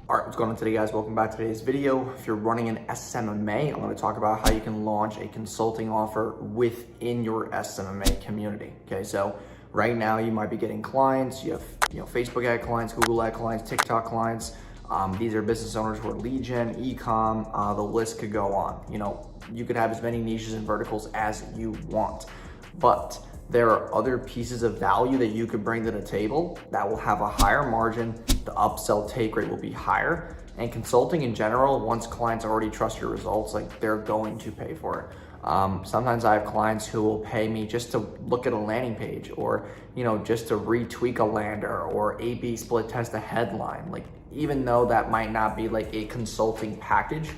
All right, what's going on today, guys? Welcome back to today's video. If you're running an SMMA, I'm going to talk about how you can launch a consulting offer within your SMMA community. Okay, so right now you might be getting clients. You have Facebook ad clients, Google ad clients, TikTok clients. These are business owners who are lead gen, e-com. The list could go on. You could have as many niches and verticals as you want, but there are other pieces of value that you could bring to the table that will have a higher margin. The upsell take rate will be higher. And consulting in general, once clients already trust your results, like they're going to pay for it. Sometimes I have clients who will pay me just to look at a landing page, or just to retweak a lander, or A/B split test a headline. Like, even though that might not be like a consulting package,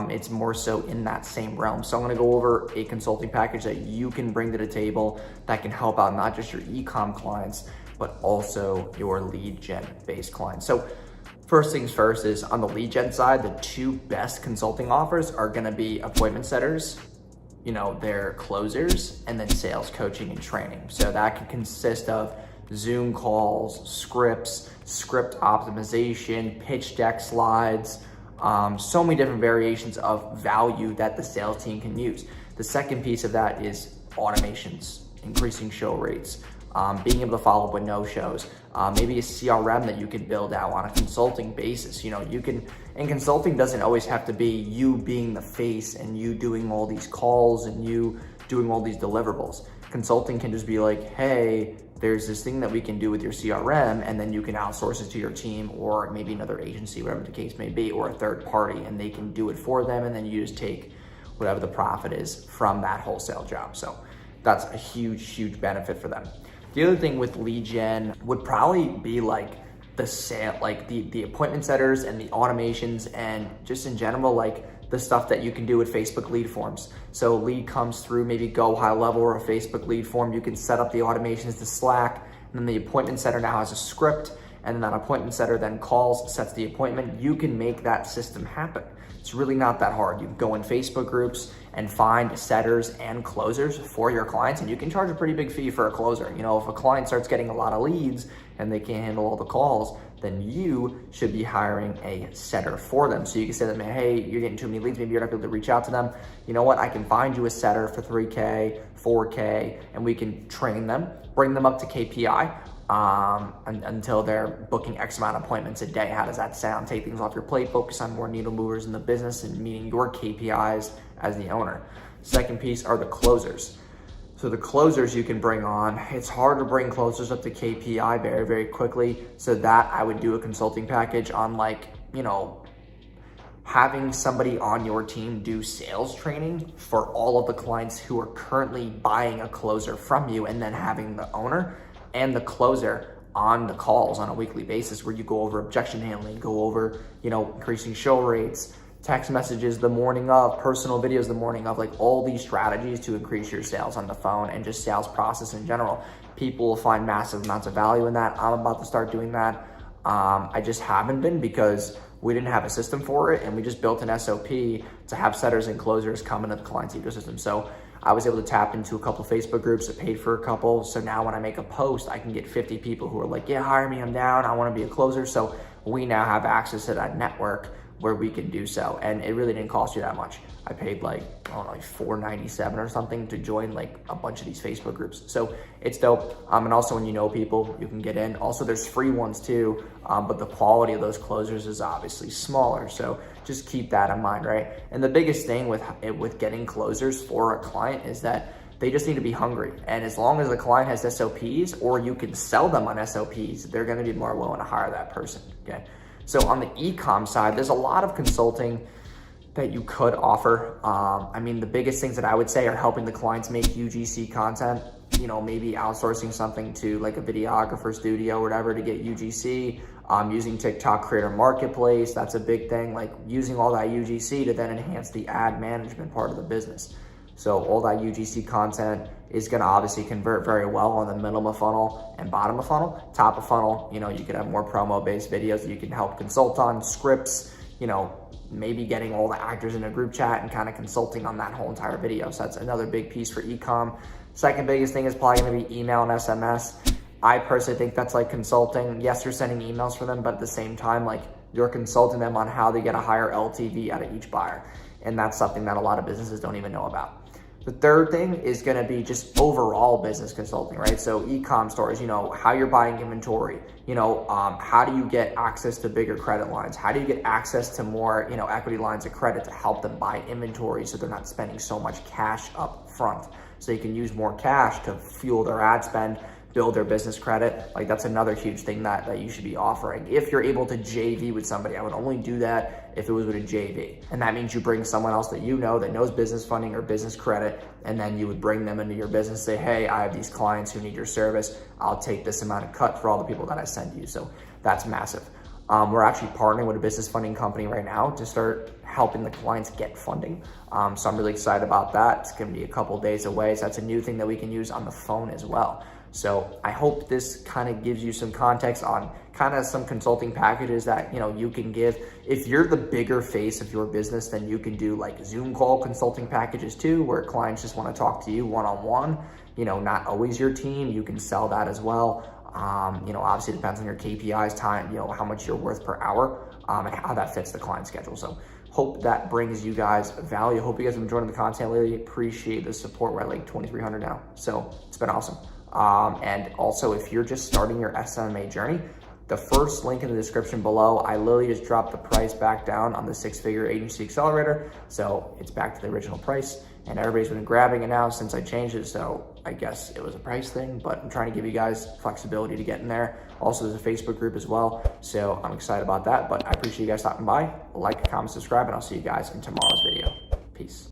it's more so in that same realm. So I'm gonna go over a consulting package that you can bring to the table that can help out not just your e-com clients, but also your lead gen based clients. So first things first is, on the lead gen side, the two best consulting offers are gonna be appointment setters, they're closers, and then sales coaching and training. So that can consist of Zoom calls, scripts, script optimization, pitch deck slides, so many different variations of value that the sales team can use. The second piece of that is automations, increasing show rates, being able to follow up with no shows, maybe a CRM that you can build out on a consulting basis. And consulting doesn't always have to be you being the face and you doing all these calls and you doing all these deliverables. Consulting can just be like, hey, there's this thing that we can do with your CRM, and then you can outsource it to your team, or maybe another agency, whatever the case may be, or a third party, and they can do it for them, and then you just take whatever the profit is from that wholesale job. So that's a huge benefit for them. The other thing with lead gen would probably be like the sale, like the appointment setters and the automations, and just in general, like the stuff that you can do with Facebook lead forms. So lead comes through, maybe Go High Level or a Facebook lead form. You can set up the automations to Slack, and then the appointment setter now has a script, and then that appointment setter then calls, sets the appointment. You can make that system happen. It's really not that hard. You can go in Facebook groups and find setters and closers for your clients, and you can charge a pretty big fee for a closer. If a client starts getting a lot of leads and they can't handle all the calls, then you should be hiring a setter for them. So you can say to them, hey, you're getting too many leads, maybe you're not able to reach out to them. You know what, I can find you a setter for $3K, $4K, and we can train them, bring them up to KPI until they're booking X amount of appointments a day. How does that sound? Take things off your plate, focus on more needle movers in the business and meeting your KPIs as the owner. Second piece are the closers. So the closers you can bring on, it's hard to bring closers up to KPI very quickly. So that I would do a consulting package on, like, having somebody on your team do sales training for all of the clients who are currently buying a closer from you, and then having the owner and the closer on the calls on a weekly basis, where you go over objection handling, go over, increasing show rates, text messages the morning of, personal videos the morning of, like all these strategies to increase your sales on the phone and just sales process in general. People will find massive amounts of value in that. I'm about to start doing that. I just haven't been, because we didn't have a system for it, and we just built an SOP to have setters and closers come into the client's ecosystem. So I was able to tap into a couple Facebook groups that paid for a couple. So now when I make a post, I can get 50 people who are like, yeah, hire me, I'm down, I want to be a closer. So we now have access to that network where we can do so, and it really didn't cost you that much. I paid like $4.97 or something to join like a bunch of these Facebook groups. So it's dope. And also, when you know people, you can get in. Also, there's free ones too, but the quality of those closers is obviously smaller. So just keep that in mind, right? And the biggest thing with getting closers for a client is that they just need to be hungry. And as long as the client has SOPs, or you can sell them on SOPs, they're gonna be more willing to hire that person, okay? So on the e-com side, there's a lot of consulting that you could offer. The biggest things that I would say are helping the clients make UGC content, maybe outsourcing something to like a videographer studio or whatever to get UGC, using TikTok Creator Marketplace. That's a big thing, like using all that UGC to then enhance the ad management part of the business. So all that UGC content is gonna obviously convert very well on the middle of funnel and bottom of funnel. Top of funnel, you could have more promo-based videos that you can help consult on, scripts, maybe getting all the actors in a group chat and kind of consulting on that whole entire video. So that's another big piece for e-com. Second biggest thing is probably gonna be email and SMS. I personally think that's like consulting. Yes, you're sending emails for them, but at the same time, like you're consulting them on how they get a higher LTV out of each buyer. And that's something that a lot of businesses don't even know about. The third thing is going to be just overall business consulting, right? So e-com stores, how you're buying inventory, how do you get access to bigger credit lines? How do you get access to more, equity lines of credit to help them buy inventory so they're not spending so much cash up front? So you can use more cash to fuel their ad spend, build their business credit. Like, that's another huge thing that you should be offering. If you're able to JV with somebody, I would only do that if it was with a JV. And that means you bring someone else that that knows business funding or business credit, and then you would bring them into your business, say, hey, I have these clients who need your service. I'll take this amount of cut for all the people that I send you. So that's massive. We're actually partnering with a business funding company right now to start helping the clients get funding. So I'm really excited about that. It's gonna be a couple days away. So that's a new thing that we can use on the phone as well. So I hope this kind of gives you some context on kind of some consulting packages that, you can give. If you're the bigger face of your business, then you can do like Zoom call consulting packages too, where clients just want to talk to you one-on-one, not always your team. You can sell that as well. Obviously it depends on your KPIs, time, how much you're worth per hour, and how that fits the client schedule. So hope that brings you guys value. Hope you guys have enjoyed the content lately. Appreciate the support. We're at like 2,300 now. So it's been awesome. And also, if you're just starting your SMMA journey, the first link in the description below, I literally just dropped the price back down on the 6-figure agency accelerator. So it's back to the original price, and everybody's been grabbing it now since I changed it. So I guess it was a price thing, but I'm trying to give you guys flexibility to get in there. Also, there's a Facebook group as well. So I'm excited about that, but I appreciate you guys stopping by. Like, comment, subscribe, and I'll see you guys in tomorrow's video. Peace.